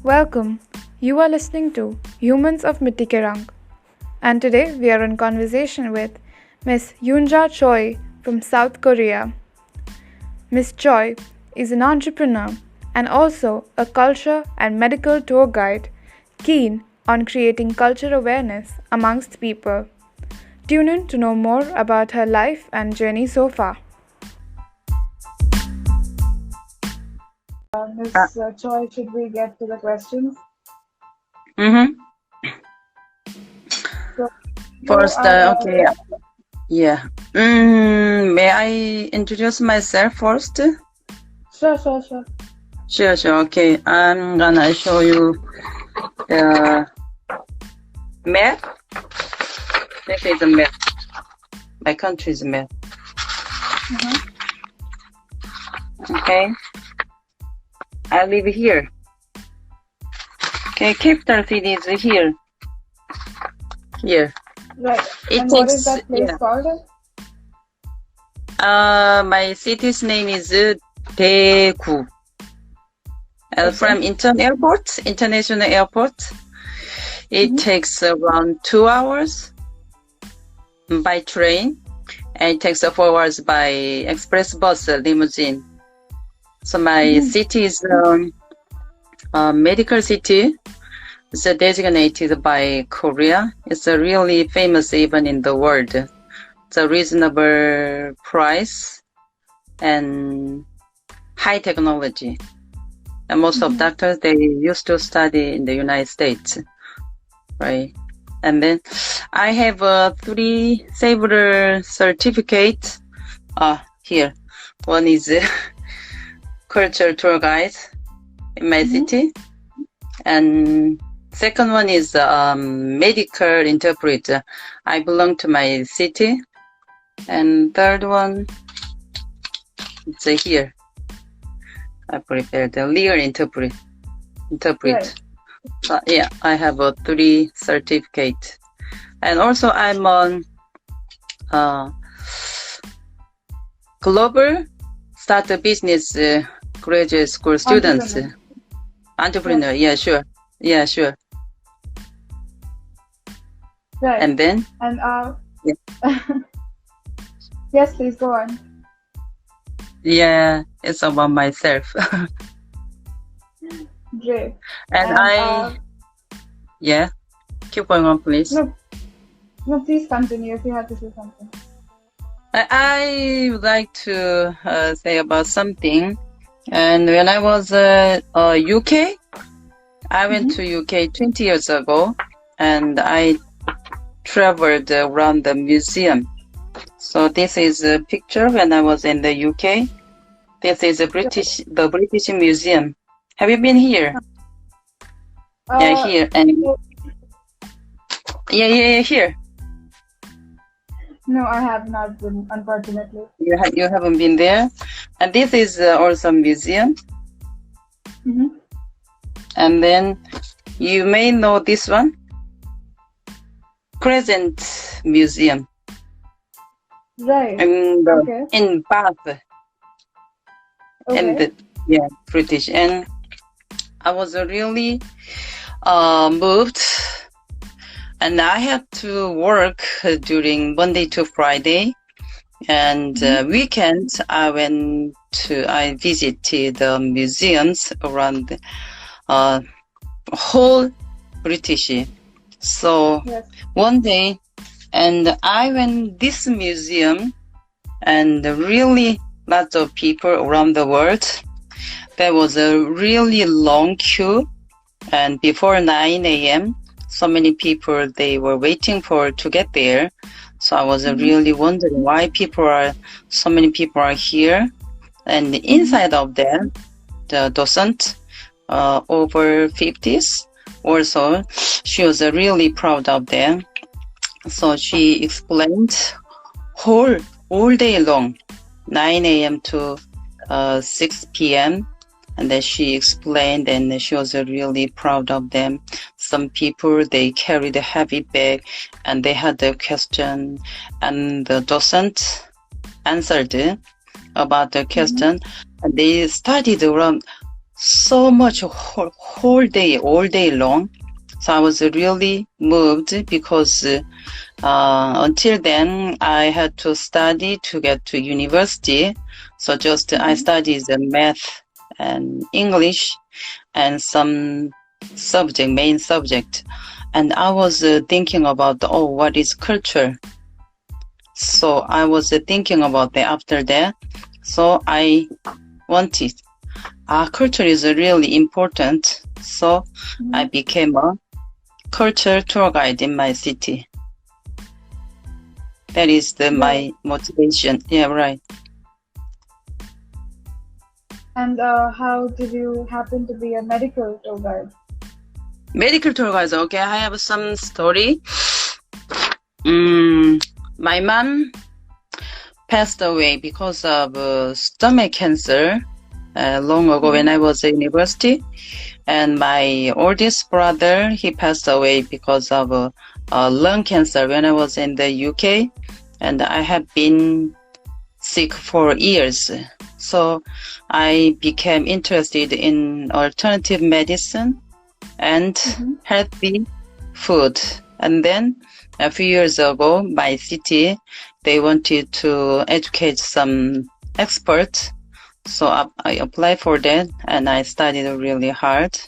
Welcome. You are listening to Humans of Mitti Ke Rang. And today we are in conversation with Miss Yunja Choi from South Korea. Miss Choi is an entrepreneur and also a culture and medical tour guide keen on creating culture awareness amongst people. Tune in to know more about her life and journey so far. Miss Choi, should we get to the questions? Mm-hmm. So, First, okay, yeah. May I introduce myself first? Sure. Sure. Okay, I'm gonna show you the map. This is a map. My country's map. Okay. I live here. Okay, capital city is here. Here. Right. It And takes, what is that place called? My city's name is Daegu. From international airport, it takes around 2 hours by train, and it takes 4 hours by express bus limousine. So my city is a medical city. It's designated by Korea. It's a really famous even in the world. It's a reasonable price and high technology. And most of doctors, they used to study in the United States, right? And then I have 3 several certificates. Here. One is cultural tour guide in my city. And second one is medical interpreter. I belong to my city. And third one, it's here. I prepared the legal interpret. Right. Yeah, I have 3 certificates. And also I'm on global startup business graduate school students. Entrepreneur. Yeah, sure. Right. And then? And yes, please go on. Yeah, it's about myself. Great. And yeah, keep going on, please. No, please continue if you have to say something. I would like to say about something. And when I was UK, I went to UK 20 years ago, and I traveled around the museum. So this is a picture when I was in the UK. This is the British Museum. Have you been here? Yeah, here. And yeah, here. No, I have not been, unfortunately. You haven't been there? And this is also a museum. And then you may know this one. Crescent Museum. Right. In Bath. And British. And I was really moved. And I had to work during Monday to Friday. And weekends, I visited the museums around the whole British. So one day, and I went this museum, and really lots of people around the world. There was a really long queue, and before 9 a.m., so many people, they were waiting to get there. So I was really wondering why so many people are here. And inside of them, the docent, over 50s or so, she was really proud of them. So she explained all day long, 9 a.m. to 6 p.m. And then she explained, and she was really proud of them. Some people, they carried a heavy bag, and they had a question, and the docent answered about the question. And they studied around so much whole day, all day long. So I was really moved because until then I had to study to get to university. So just I studied the math and English and some main subject. And I was thinking about, what is culture? So I was thinking about that after that. So I wanted, culture is really important. So I became a culture tour guide in my city. That is my motivation. Yeah, right. And how did you happen to be a medical tour guide? Medical tour guide, okay. I have some story. My mom passed away because of stomach cancer long ago when I was at university. And my oldest brother, he passed away because of lung cancer when I was in the UK. And I have been sick for years. So I became interested in alternative medicine and healthy food. And then a few years ago, my city, they wanted to educate some experts. So I applied for that and I studied really hard.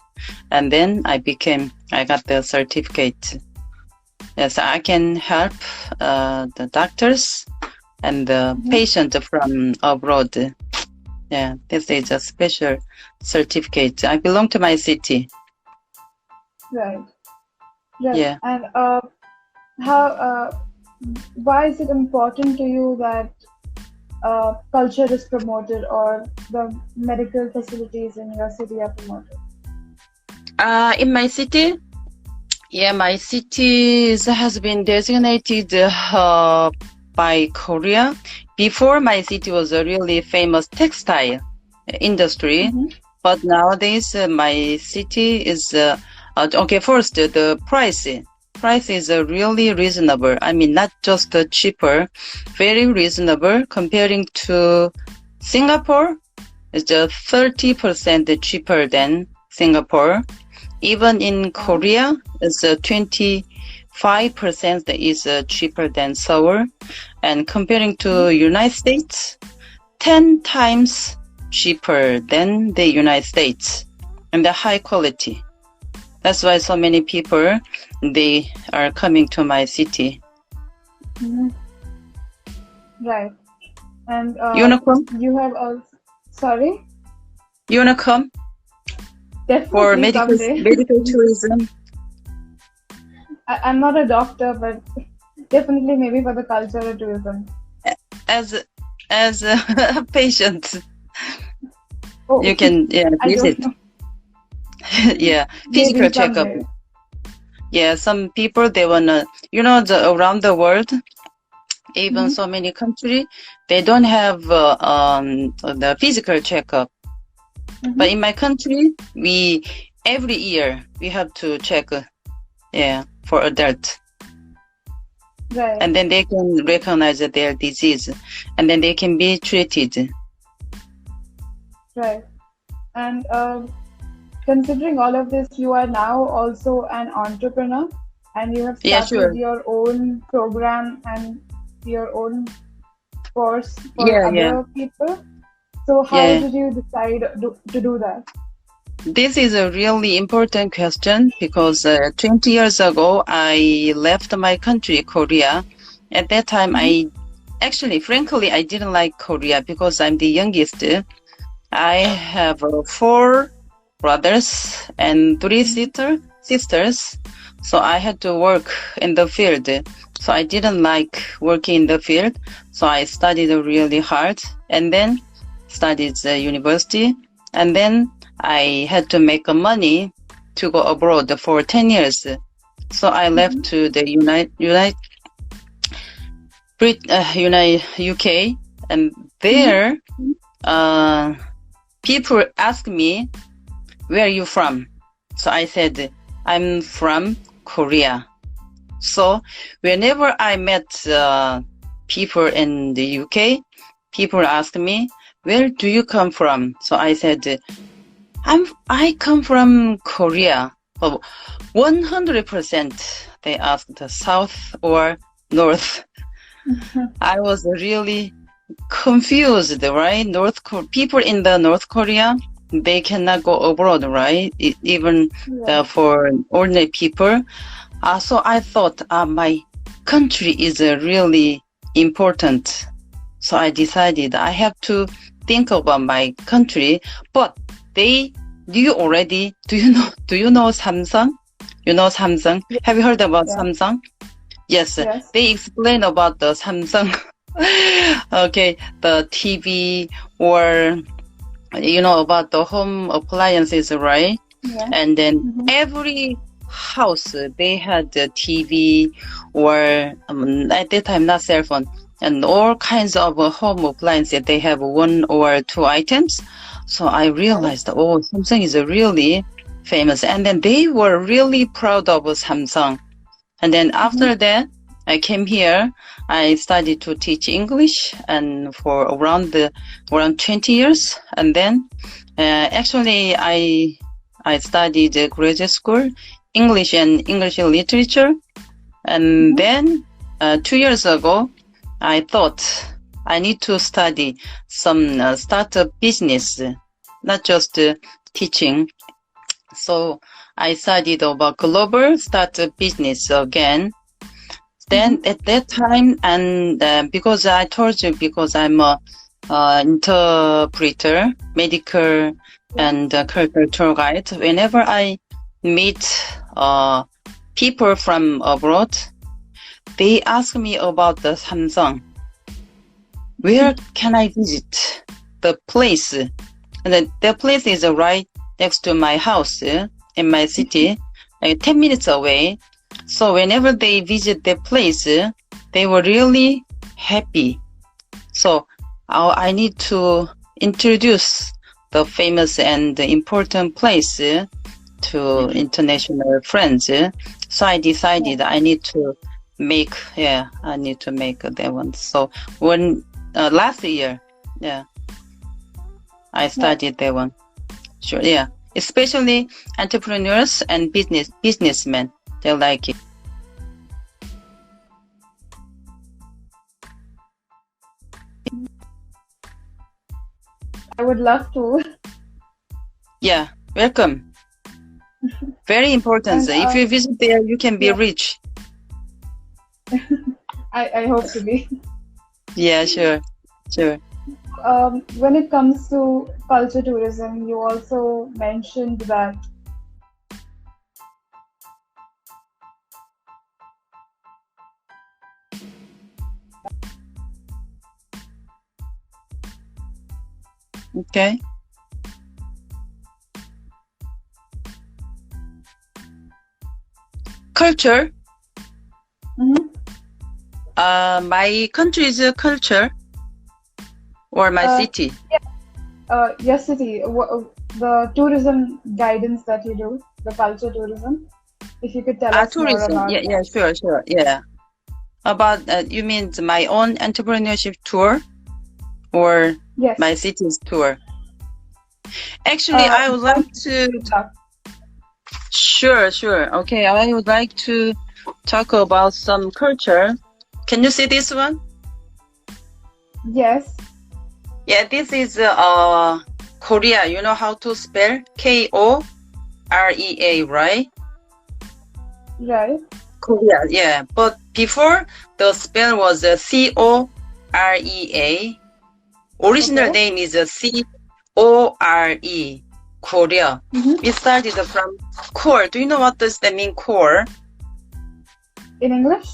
And then I got the certificate. Yes, I can help the doctors and the patient from abroad. Yeah, this is a special certificate. I belong to my city. Right. Yeah. And why is it important to you that culture is promoted or the medical facilities in your city are promoted? In my city, my city has been designated by Korea. Before, my city was a really famous textile industry, but nowadays my city is okay. First, the price is really reasonable. I mean, not just cheaper, very reasonable comparing to Singapore. It's just 30% cheaper than Singapore. Even in Korea, it's 25% is cheaper than Seoul. And comparing to United States, 10 times cheaper than the United States. And the high quality. That's why so many people, they are coming to my city. Right. And You wanna come? you have also... Sorry? You wanna come? Definitely For someday. medical tourism? I'm not a doctor, but definitely maybe for the cultural tourism. As a patient, Oh, you can visit. Yeah, physical checkup. Yeah, some people, they wanna, around the world, even so many countries, they don't have the physical checkup. But in my country, every year we have to check, for adult. Right. And then they can recognize their disease, and then they can be treated. Right. And considering all of this, you are now also an entrepreneur, and you have started your own program and your own course for other people. So how did you decide to do that? This is a really important question because 20 years ago, I left my country, Korea. At that time, frankly, I didn't like Korea because I'm the youngest. I have 4 brothers and 3 sisters. So I had to work in the field. So I didn't like working in the field. So I studied really hard and then studied the university. And then I had to make money to go abroad for 10 years. So I left to the UK, and there people ask me, where are you from? So I said, I'm from Korea. So whenever I met people in the UK, people ask me, where do you come from? So I said, I come from Korea. 100% they asked the south or north. I was really confused, right? People in the North Korea, they cannot go abroad, right? Even for ordinary people. So I thought my country is really important. So I decided I have to think about my country. But they knew already. Do you know Samsung? You know Samsung? Have you heard about Samsung? Yes. They explain about the Samsung. Okay, the TV or about the home appliances, right? And then every house they had the TV or at that time not cell phone, and all kinds of home appliances. They have one or two items. So I realized, oh, Samsung is really famous, and then they were really proud of Samsung. And then after that, I came here. I started to teach English, and for around 20 years. And then, actually, I studied graduate school, English and English literature. And then, 2 years ago, I thought I need to study some startup business, not just teaching. So I studied about global startup business again. Then at that time, and because I told you, because I'm a interpreter, medical and cultural tour guide, whenever I meet people from abroad, they ask me about the Samsung. Where can I visit the place? And the place is right next to my house in my city, like 10 minutes away. So whenever they visit the place, they were really happy. So I need to introduce the famous and important place to international friends. So I decided I need to make that one. So when last year, I studied that one. Sure, especially entrepreneurs and businessmen. They like it. I would love to. Yeah, welcome. Very important. And, if you visit there, you can be rich. I hope to be. Yeah, sure. When it comes to culture tourism, you also mentioned that okay. Culture. My country's culture or my city? Your city. The tourism guidance that you do, the culture tourism. If you could tell us tourism. More about that. Sure. Yeah. About you mean my own entrepreneurship tour or my city's tour? Actually, I would like to. Sure. Okay, I would like to talk about some culture. Can you see this one? Yes. Yeah, this is Korea. You know how to spell Korea, right? Right. Korea, yeah. But before the spell was Corea. Original name is Core, Korea. It started from core. Do you know what does that mean, core? In English?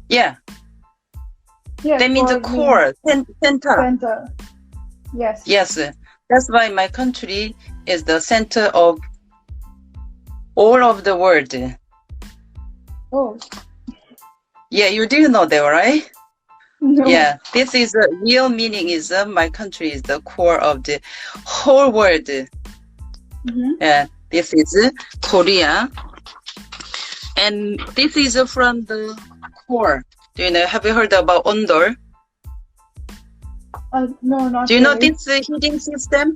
Yeah. Yes, that means core, center. Yes. Yes. That's why my country is the center of all of the world. Oh. Yeah, you do know that, right? No. Yeah, this is the real meaning is my country is the core of the whole world. Yeah, this is Korea. And this is from the core. Do you know? Have you heard about Ondol? No, not. Do you know this heating system?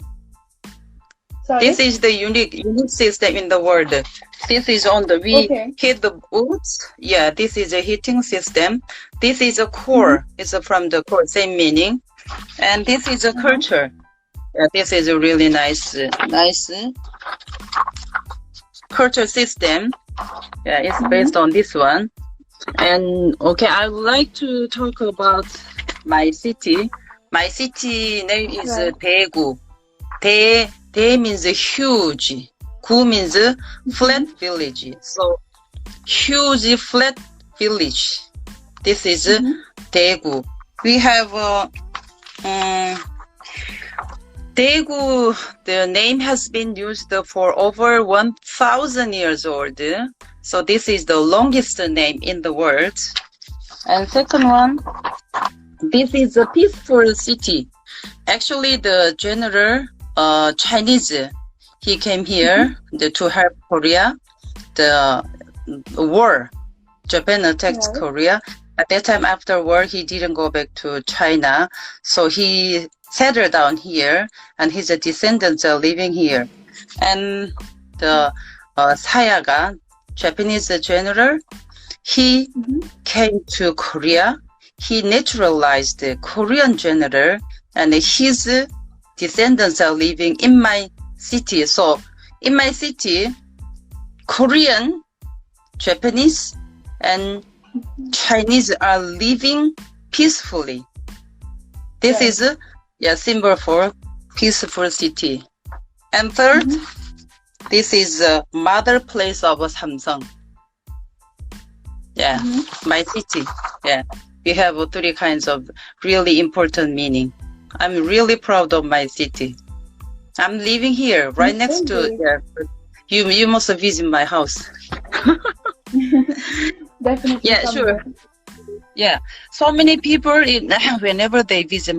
Sorry? This is the unique system in the world. This is on the we Okay. heat the woods. Yeah, this is a heating system. This is a core. It's from the core, same meaning. And this is a culture. Yeah, this is a really nice culture system. Yeah, it's based on this one. And okay, I would like to talk about my city. My city name is Right. Daegu. Dae means huge. 구 means flat village. So huge flat village. This is Daegu. We have Daegu. The name has been used for over 1,000 years old. So this is the longest name in the world. And second one, this is a peaceful city. Actually, the general Chinese, he came here to help Korea. The war, Japan attacked Korea. At that time, after war, he didn't go back to China. So he settled down here, and his descendants are living here. And the Sayaga, Japanese general, he came to Korea. He naturalized the Korean general, and his descendants are living in my city. So in my city, Korean, Japanese, and Chinese are living peacefully. This is a symbol for peaceful city. And third, this is the mother place of Samsung. Yeah, my city. Yeah, we have three kinds of really important meaning. I'm really proud of my city. I'm living here right next to. Yeah, you must visit my house. Definitely. Yeah, sure. Yeah, so many people whenever they visit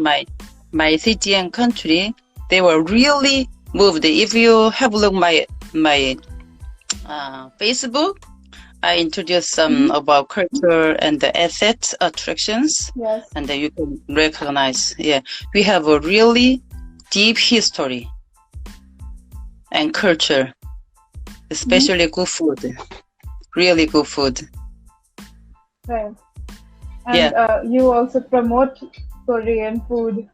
my city and country, they were really moved. If you have looked my Facebook, I introduced some about culture and the assets, attractions, and then you can recognize. Yeah, we have a really deep history and culture, especially good food, really good food. Right. And you also promote Korean food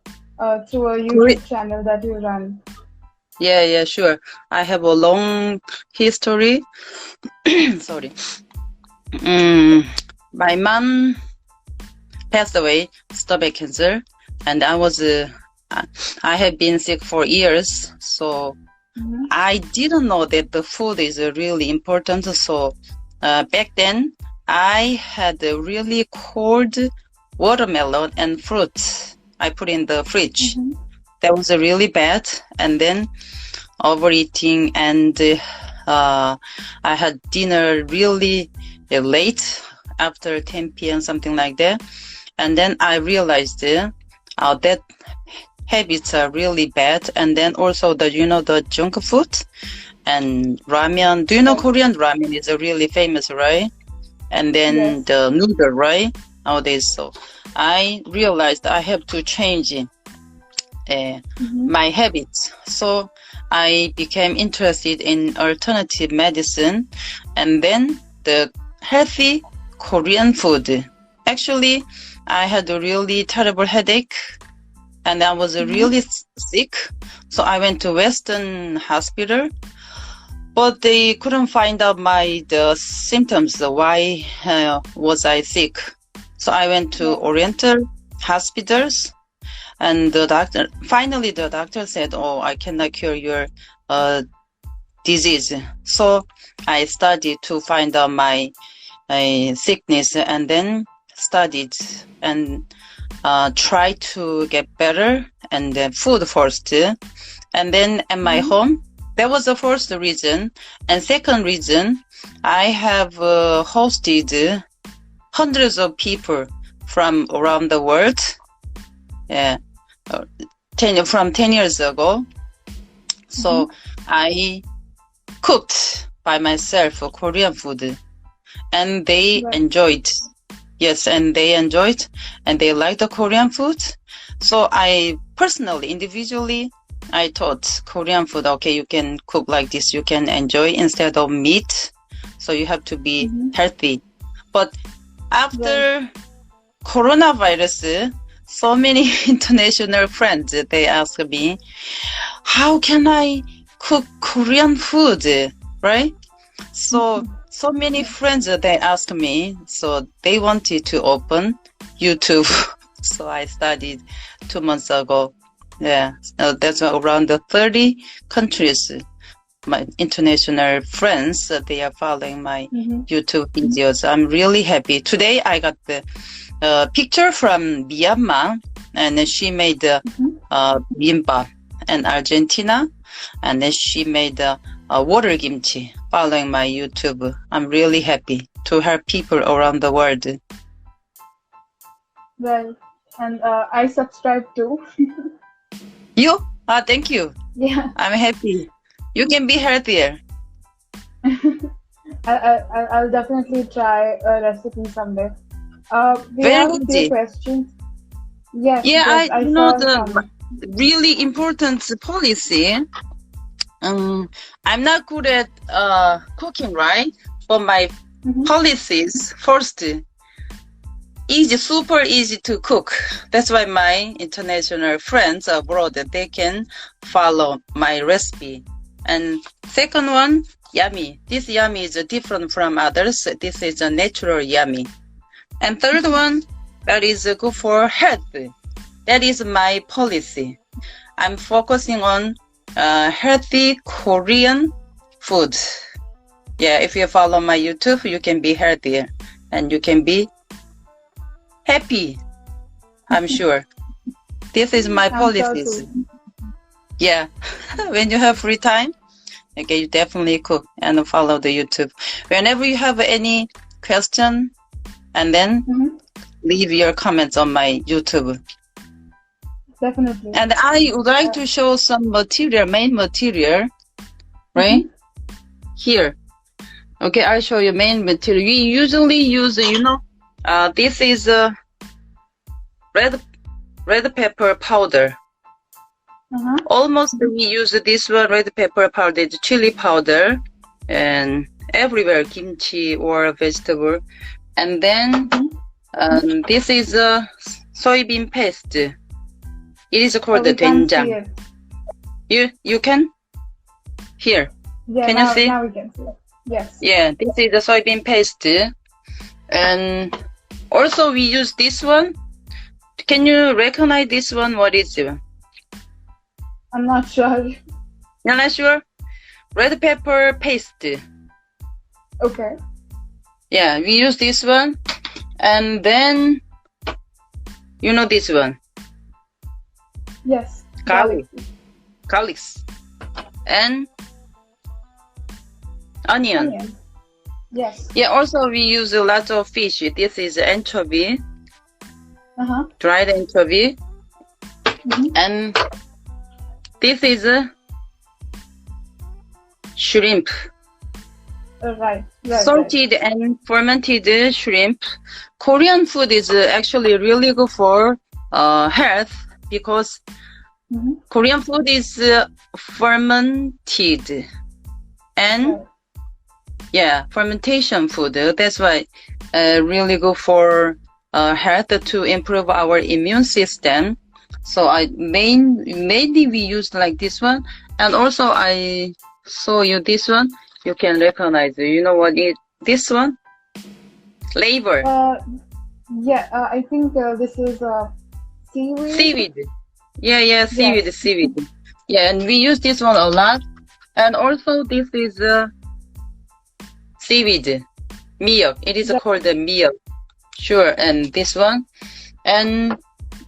through a YouTube channel that you run. Yeah, sure. I have a long history. Sorry. My mom passed away, stomach cancer, and I have been sick for years. So I didn't know that the food is really important. So back then, I had a really cold watermelon and fruit. I put in the fridge. That was really bad. And then overeating, and I had dinner really late, after 10 p.m., something like that. And then I realized that habits are really bad. And then also the junk food and ramen. Do you know Korean ramen is really famous, right? And then the noodle, right? Nowadays, so I realized I have to change my habits. So I became interested in alternative medicine, and then the healthy Korean food. Actually, I had a really terrible headache, and I was really sick. So I went to Western hospital, but they couldn't find out the symptoms. Why was I sick? So I went to Oriental hospitals, and the doctor said, "Oh, I cannot cure your disease." So I started to find out my sickness, and then studied and tried to get better, and then food first, and then at my home. That was the first reason. And second reason, I have hosted hundreds of people from around the world. From 10 years ago. So I cooked by myself Korean food, and they enjoyed. Yes, and they enjoyed, and they liked the Korean food. So I personally, individually, I thought Korean food, okay, you can cook like this, you can enjoy instead of meat. So you have to be healthy. But after coronavirus, so many international friends, they ask me, how can I cook Korean food, right? So many friends, they asked me, so they wanted to open YouTube. So I started 2 months ago. Yeah, that's around the 30 countries. My international friends, they are following my YouTube videos. I'm really happy. Today I got the picture from Myanmar, and she made bibimbap in Argentina, and then she made water kimchi following my YouTube. I'm really happy to help people around the world. Well, and I subscribe too. You? Thank you. Yeah. I'm happy. You can be healthier. I'll definitely try a recipe someday. We Very have a few easy. questions. Yes, Yeah, yes, I saw some. the really important policy. I'm not good at cooking, right? But my policies first, easy, super easy to cook. That's why my international friends abroad, they can follow my recipe. And second one, yummy. This yummy is different from others. This is a natural yummy. And third one, that is good for health. That is my policy. I'm focusing on healthy Korean food. Yeah, if you follow my YouTube, you can be healthier and you can be happy. I'm sure. This is my policies. Sure. Yeah, when you have free time, okay, you definitely cook and follow the YouTube. Whenever you have any question, and then leave your comments on my YouTube. Definitely. And I would like to show some material, main material, right? Here. Okay, I'll show you main material. We usually use, this is red pepper powder. Almost we use this one, red pepper powder, the chili powder, and everywhere, kimchi or vegetable. And then this is a soybean paste. It is called the doenjang. You can? Here. Yeah, can you see? Now we can see it. Yes. Yeah, this is the soybean paste. And also we use this one. Can you recognize this one? What is it? I'm not sure. You're not sure? Red pepper paste. Okay. Yeah, we use this one. And then, this one. Yes. Garlic. And onion. Yes. Yeah, also we use a lot of fish. This is anchovy. Dried anchovy. And this is shrimp. Right. Salted and fermented shrimp. Korean food is actually really good for health because Korean food is fermented and fermentation food. That's why really good for health to improve our immune system. So mainly we use like this one, and also I show you this one. You can recognize. You know what is this one? Labor. I think this is seaweed. Seaweed. Yeah, seaweed, yes. Seaweed. Yeah, and we use this one a lot. And also this is seaweed, milk. It is called the milk. Sure, and this one. And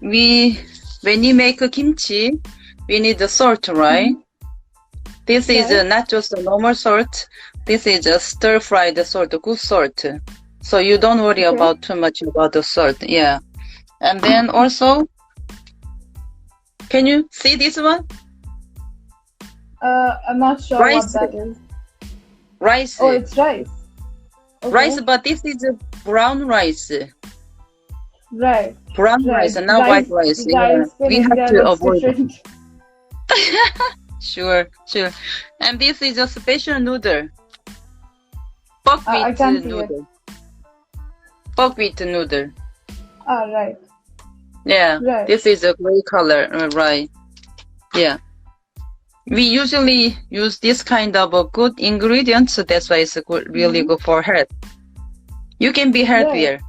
when you make a kimchi, we need the salt, right? This is not just a normal salt. This is a stir-fried salt, good salt. So you don't worry about too much about the salt. Yeah. And then also, can you see this one? I'm not sure what that is. Rice. Oh, it's rice. Okay. Rice, but this is a brown rice. Right. Brown rice and not white rice. Yeah. We have to avoid it. Sure. And this is a special noodle. Buckwheat can't see it. noodle. Buckwheat noodle. Right. Yeah. Right. This is a gray color. Right. Yeah. We usually use this kind of good ingredients, so that's why it's really good for health. You can be healthier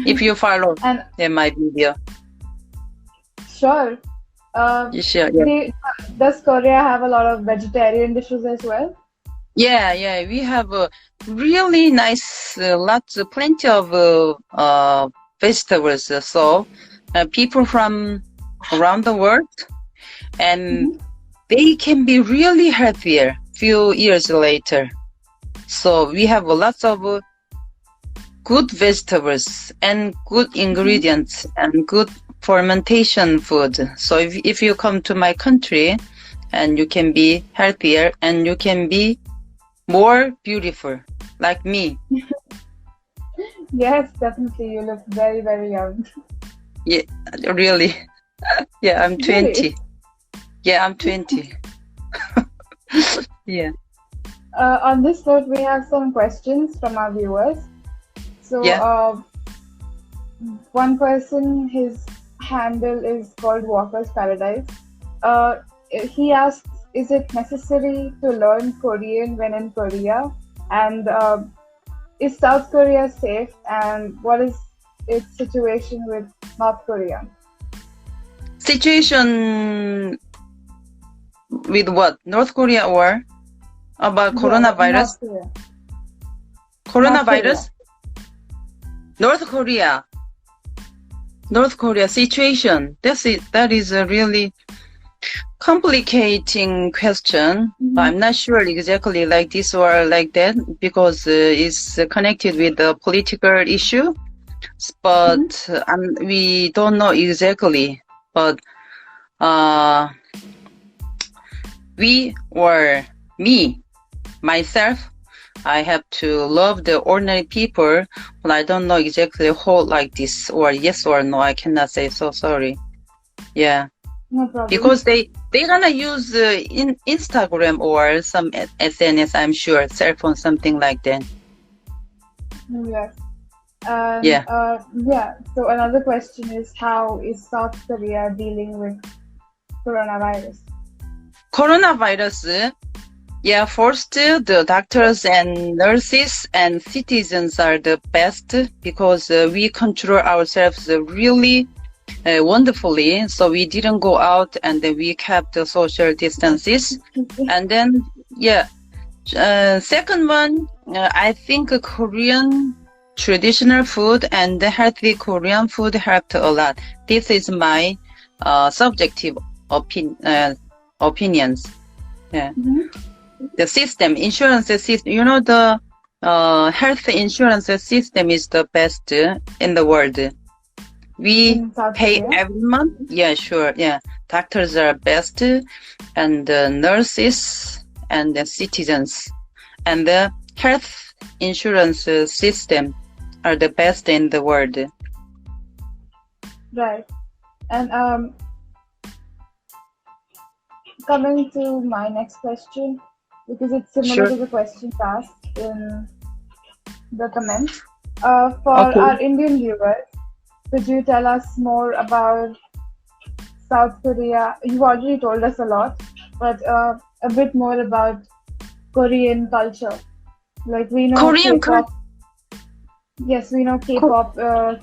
if you follow my video. Sure. Sure. Yeah. Does Korea have a lot of vegetarian dishes as well? Yeah. We have really nice, plenty of vegetables. So people from around the world, and they can be really healthier few years later. So we have lots of good vegetables and good ingredients and good fermentation food. So if you come to my country, and you can be healthier and you can be more beautiful, like me. Yes, definitely. You look very, very young. Yeah, really. Yeah, I'm 20. Really? Yeah, I'm 20. Yeah. On this note, we have some questions from our viewers. So, one person, his handle is called Walker's Paradise. He asks, is it necessary to learn Korean when in Korea? And is South Korea safe? And what is its situation with North Korea? Situation with what? North Korea or about coronavirus? Coronavirus? North Korea. North Korea situation. That is a really complicating question. I'm not sure exactly like this or like that because it's connected with the political issue. But we don't know exactly. But myself, I have to love the ordinary people, but I don't know exactly how like this or yes or no. I cannot say, so sorry. Yeah. No problem. Because they're gonna use Instagram or some SNS, I'm sure, cell phone, something like that. Yes. Yeah. So another question is, how is South Korea dealing with coronavirus? Coronavirus. Yeah, first, the doctors and nurses and citizens are the best because we control ourselves really wonderfully. So we didn't go out and then we kept the social distances. And then, second one, I think Korean traditional food and the healthy Korean food helped a lot. This is my subjective opinions. Yeah. The system, insurance system, the health insurance system is the best in the world. We pay every month. Yeah, sure. Yeah. Doctors are best and nurses and the citizens. And the health insurance system are the best in the world. Right. And coming to my next question, because it's similar to the questions asked in the comments. For our Indian viewers, could you tell us more about South Korea? You've already told us a lot, but a bit more about Korean culture. Like we know K-pop. Yes, we know K-pop.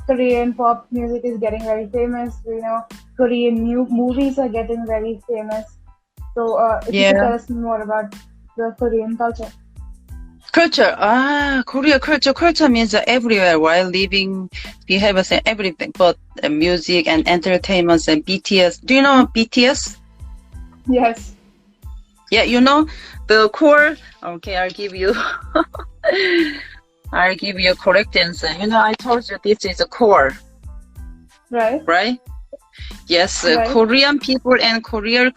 Korean pop music is getting very famous. We know Korean movies are getting very famous. So if you could tell us more about the Korean culture. Korea culture. Culture means everywhere, right? Living, behavior, everything. But music and entertainment and BTS. Do you know BTS? Yes. Yeah, you know the core. Okay, I'll give you a correct answer. I told you this is a core. Right. Right? Yes, right. Korean people and Korean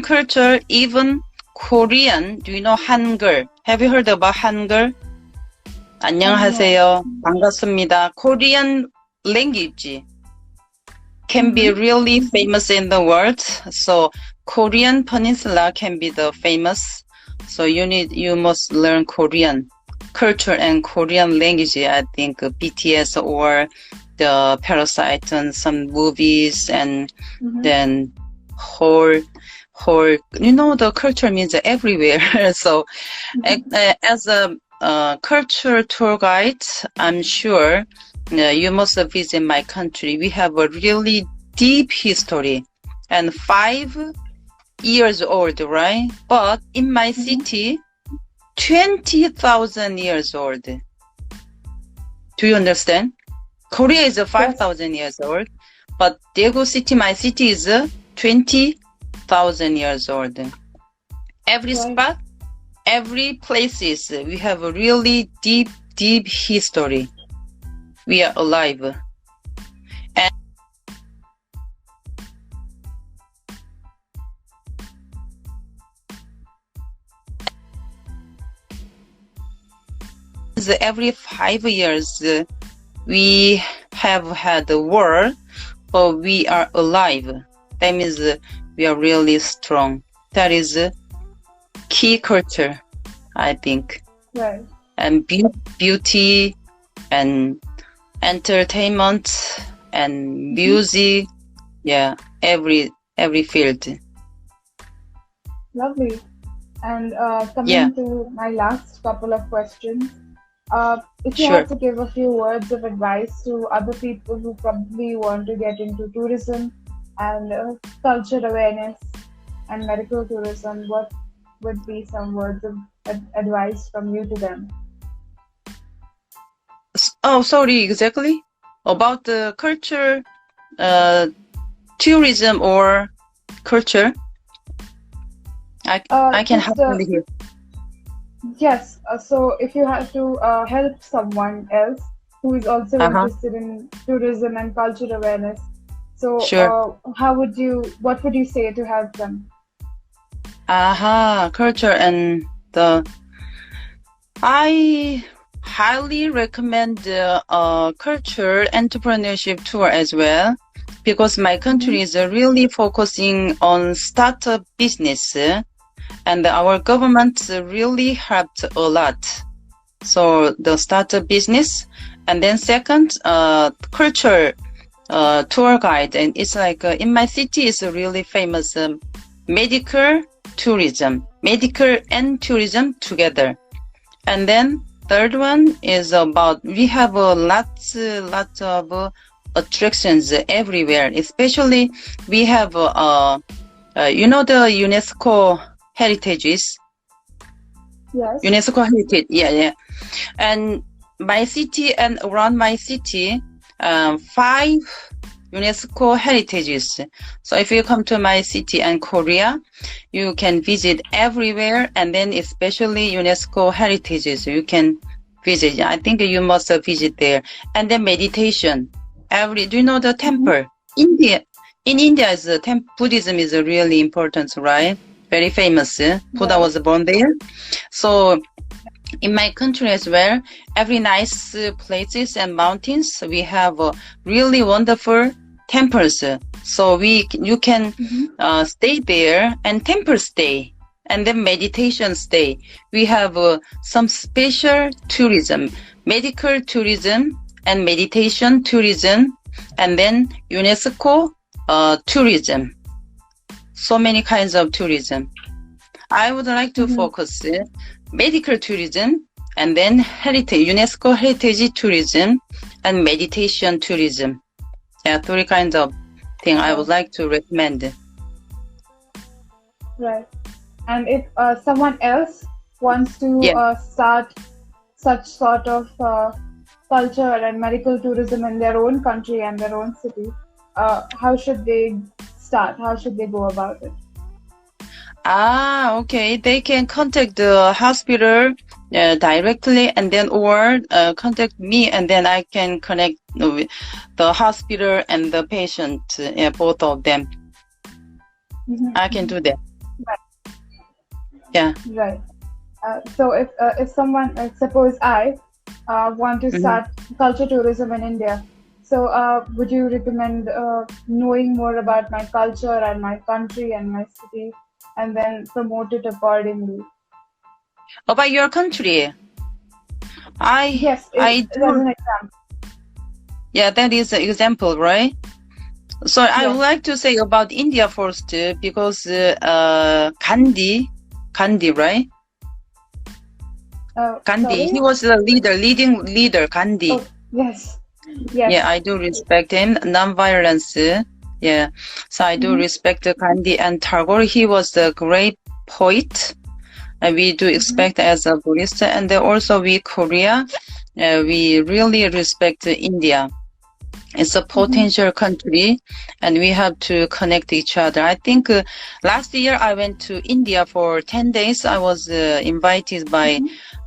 culture, even Korean, do you know Hangul? Have you heard about Hangul? 안녕하세요. 반갑습니다. Korean language. can be really famous in the world. So Korean Peninsula can be the famous. So you must learn Korean culture and Korean language. I think BTS or the Parasite and some movies, and then whole the culture means everywhere. So as a culture tour guide, I'm sure you must visit my country. We have a really deep history and 5 years old, right? But in my city, 20,000 years old. Do you understand? Korea is 5,000 years old, but Daegu city, my city, is 20,000 years old. Every spot, every places, we have a really deep history. We are alive. And every 5 years, we have had a war, but we are alive. That means we are really strong. That is key culture, I think. Right. And beauty and entertainment and music, every field. Lovely. And coming to my last couple of questions, if you had to give a few words of advice to other people who probably want to get into tourism and culture awareness and medical tourism, what would be some words of advice from you to them? Oh, sorry, exactly. About the culture, tourism or culture? I can hardly hear. Yes, so if you have to help someone else who is also interested in tourism and culture awareness, so what would you say to help them? Culture and I highly recommend the culture entrepreneurship tour as well, because my country is really focusing on startup business, and our government really helped a lot. So the startup business, and then second, culture tour guide, and it's like in my city is really famous medical and tourism together. And then third one is about we have lots of attractions everywhere. Especially we have the UNESCO heritages. Yes. UNESCO heritage, and my city and around my city, 5 UNESCO heritages. So if you come to my city and Korea, you can visit everywhere, and then especially UNESCO heritages you can visit. I think you must visit there. And then meditation. Do you know the temple? In India, Buddhism is really important, right? Very famous. Buddha was born there. So in my country as well, every nice places and mountains, we have really wonderful temples. So you can stay there and temple stay, and then meditation stay. We have some special tourism, medical tourism and meditation tourism, and then UNESCO tourism. So many kinds of tourism. I would like to focus medical tourism, and then UNESCO heritage tourism and meditation tourism. 3 kinds of things I would like to recommend. Right. And if someone else wants to start such sort of culture and medical tourism in their own country and their own city, how should they start? How should they go about it? Okay. They can contact the hospital directly, and then or contact me, and then I can connect with the hospital and the patient, both of them. I can do that. Right. Yeah. Right. So if someone, suppose I want to start culture tourism in India, So, would you recommend knowing more about my culture and my country and my city, and then promote it accordingly? About your country, Yes, I as do. an example. Yeah, that is an example, right? So I would Yes. like to say about India first, because Gandhi, right? Gandhi, he Sorry. was the leading leader, Gandhi. Oh, yes. Yeah, Yes. I do respect him. Non-violence. Yeah, so I do Mm-hmm. respect Gandhi and Tagore. He was a great poet, and we do Mm-hmm. expect as a Buddhist. And then also we Korea, we really respect India. It's a Mm-hmm. potential country, and we have to connect each other. I think last year I went to India for 10 days. I was invited by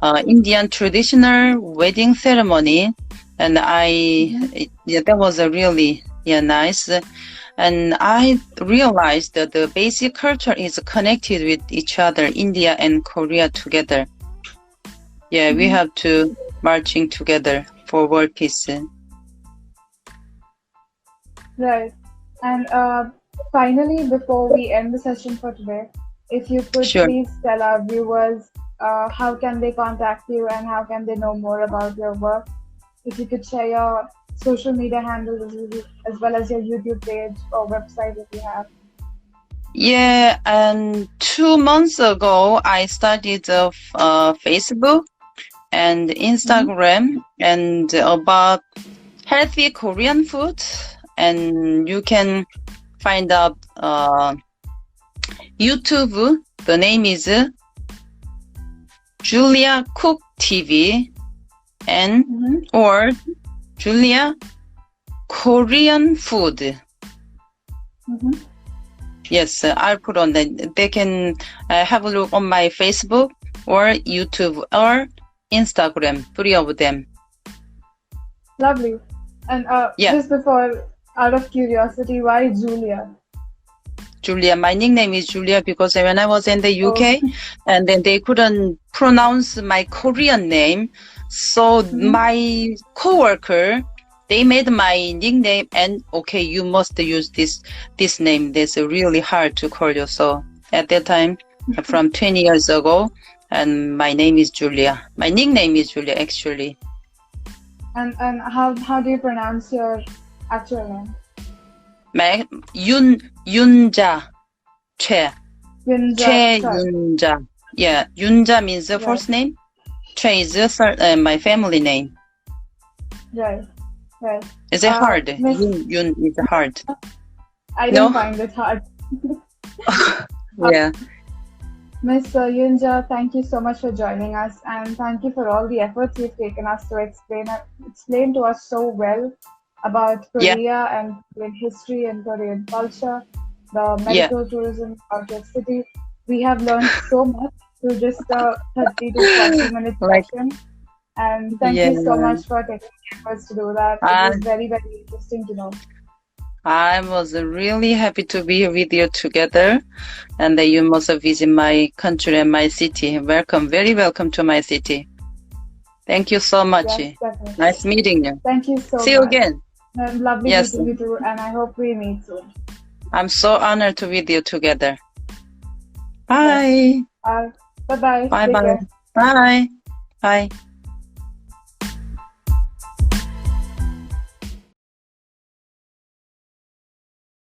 Mm-hmm. Indian traditional wedding ceremony, and that was a really nice. And I realized that the basic culture is connected with each other, India and Korea together. Yeah, we Mm-hmm. have to marching together for world peace. Right. And finally, before we end the session for today, if you could Sure. please tell our viewers how can they contact you and how can they know more about your work. If you could share your social media handles as well as your YouTube page or website if you have. Yeah, and 2 months ago, I started Facebook and Mm-hmm. Instagram and about healthy Korean food. And you can find out YouTube. The name is Julia Cook TV and Mm-hmm. or Julia Korean Food. Mm-hmm. Yes, I'll put on that. They can have a look on my Facebook or YouTube or Instagram, three of them. Lovely. And Yeah, just before, out of curiosity, why Julia? Julia. My nickname is Julia because when I was in the Oh. UK, and then they couldn't pronounce my Korean name, so Mm-hmm. my coworker, they made my nickname, and okay, you must use this name. That's really hard to call you. So at that time, from 20 years ago, and my name is Julia. My nickname is Julia, actually. And how do you pronounce your actual name? My Yunja Choi. Yunja Choi. Yunja. Yeah, Yunja means the Right, first name. Choi is my family name. right, right. Is it hard? Miss, Yun is hard. I didn't No? find it hard. Yeah. Miss Yunja, thank you so much for joining us, and thank you for all the efforts you've taken us to explain to us so well about Yeah. Korea and Korean history and Korean culture, the Yeah. medical tourism of your city. We have learned so much through just a 30 to 40-minute Like, session. And thank yeah. you so much for taking the efforts to do that. It I, was very, very interesting to know. I was really happy to be here with you together. And you must visit my country and my city. Welcome. Very welcome to my city. Thank you so much. Yes, definitely. Nice meeting you. Thank you so See you much. again. Lovely Yes. meeting you too, and I hope we meet soon. I'm so honored to with you together. Bye. Bye-bye. Bye Take bye. care. Bye. Bye.